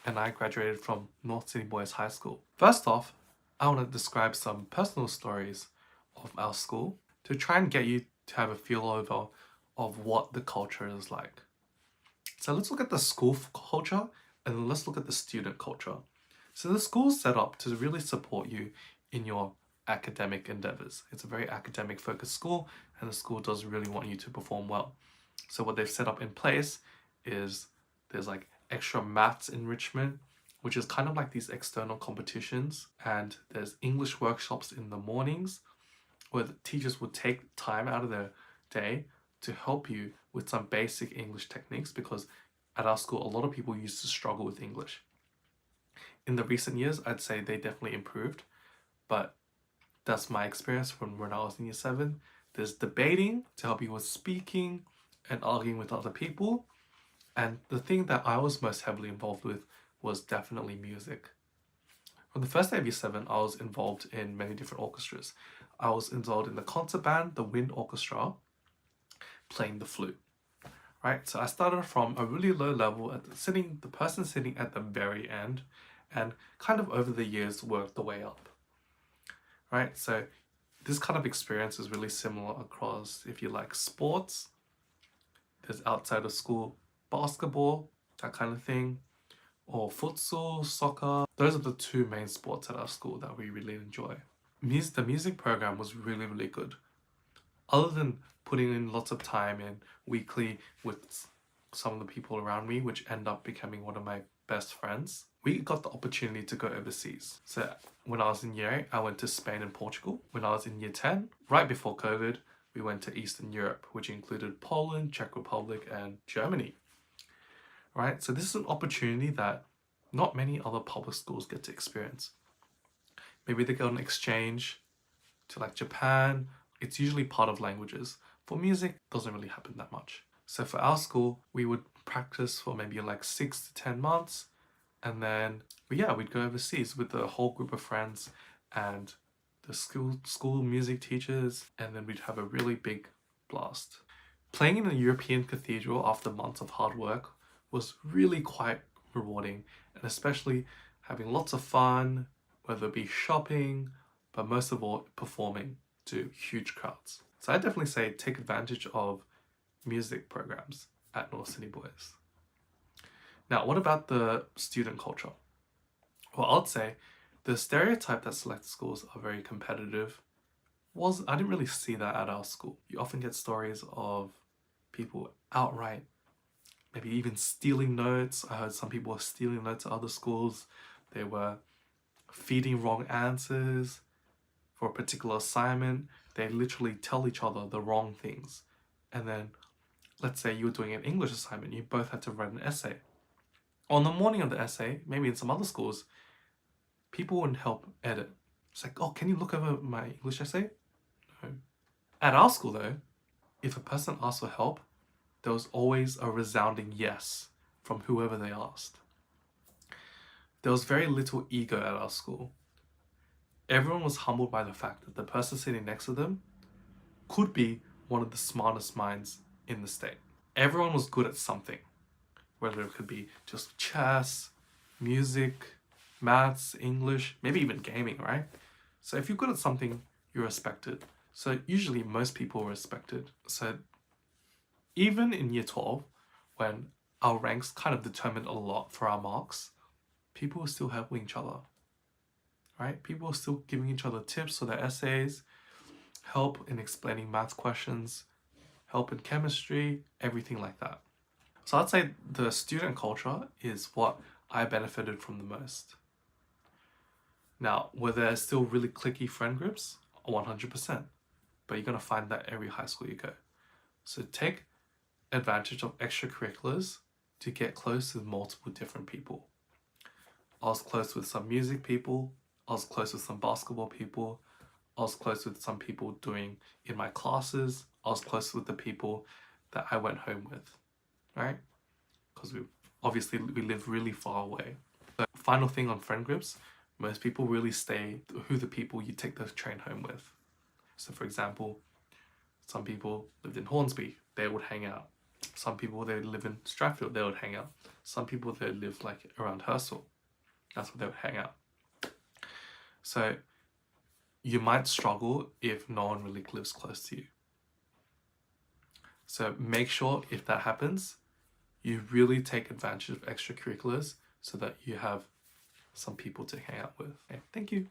and I graduated from North Sydney Boys High School. First off, I want to describe some personal stories of our school to try and get you to have a feel over of what the culture is like. So let's look at the school culture and then let's look at the student culture. So the school's set up to really support you in your academic endeavors. It's a very academic focused school and the school does really want you to perform well. So what they've set up in place is there's like extra maths enrichment, which is kind of like these external competitions, and there's English workshops in the mornings where the teachers would take time out of their day to help you with some basic English techniques, because at our school a lot of people used to struggle with English. In the recent years, I'd say they definitely improved, but that's my experience from when I was in year 7. There's debating to help you with speaking and arguing with other people. And the thing that I was most heavily involved with was definitely music. On the first day of year 7, I was involved in many different orchestras. I was involved in the concert band, the wind orchestra, playing the flute. Right, so I started from a really low level at the person sitting at the very end, and kind of over the years worked the way up. Right, so this kind of experience is really similar across, if you like sports, there's outside of school basketball, that kind of thing, or futsal, soccer. Those are the two main sports at our school that we really enjoy. The music program was really, really good. Other than putting in lots of time in weekly with some of the people around me, which end up becoming one of my best friends, we got the opportunity to go overseas. So when I was in year 8, I went to Spain and Portugal. When I was in year 10, right before COVID, we went to Eastern Europe, which included Poland, Czech Republic, and Germany. Right, so this is an opportunity that not many other public schools get to experience. Maybe they go on exchange to like Japan. It's usually part of languages. For music, it doesn't really happen that much. So for our school, we would practice for maybe like 6 to 10 months. And then, we'd go overseas with a whole group of friends and the school music teachers. And then we'd have a really big blast. Playing in a European cathedral after months of hard work was really quite rewarding. And especially having lots of fun, whether it be shopping, but most of all, performing to huge crowds. So I definitely say take advantage of music programs at North Sydney Boys. Now, what about the student culture? Well, I'd say the stereotype that select schools are very competitive I didn't really see that at our school. You often get stories of people outright maybe even stealing notes. I heard some people were stealing notes at other schools. They were feeding wrong answers for a particular assignment. They literally tell each other the wrong things. And then, let's say you were doing an English assignment, you both had to write an essay. On the morning of the essay, maybe in some other schools, people wouldn't help edit. It's like, oh, can you look over my English essay? No. At our school though, if a person asked for help, there was always a resounding yes from whoever they asked. There was very little ego at our school. Everyone was humbled by the fact that the person sitting next to them could be one of the smartest minds in the state. Everyone was good at something, whether it could be just chess, music, maths, English, maybe even gaming, right? So if you're good at something, you're respected. So usually most people are respected. So even in year 12, when our ranks kind of determined a lot for our marks, people were still helping each other, right? People were still giving each other tips for their essays, help in explaining math questions, help in chemistry, everything like that. So I'd say the student culture is what I benefited from the most. Now, were there still really cliquey friend groups? 100%. But you're going to find that every high school you go. So take advantage of extracurriculars to get close with multiple different people. I was close with some music people. I was close with some basketball people. I was close with some people doing in my classes. I was close with the people that I went home with, right? Because we live really far away. The final thing on friend groups, most people really stay who the people you take the train home with. So for example, some people lived in Hornsby, they would hang out. Some people, they live in Strathfield, they would hang out. Some people, they live like around Herstal. That's where they would hang out. So you might struggle if no one really lives close to you. So make sure if that happens, you really take advantage of extracurriculars so that you have some people to hang out with. Okay, thank you.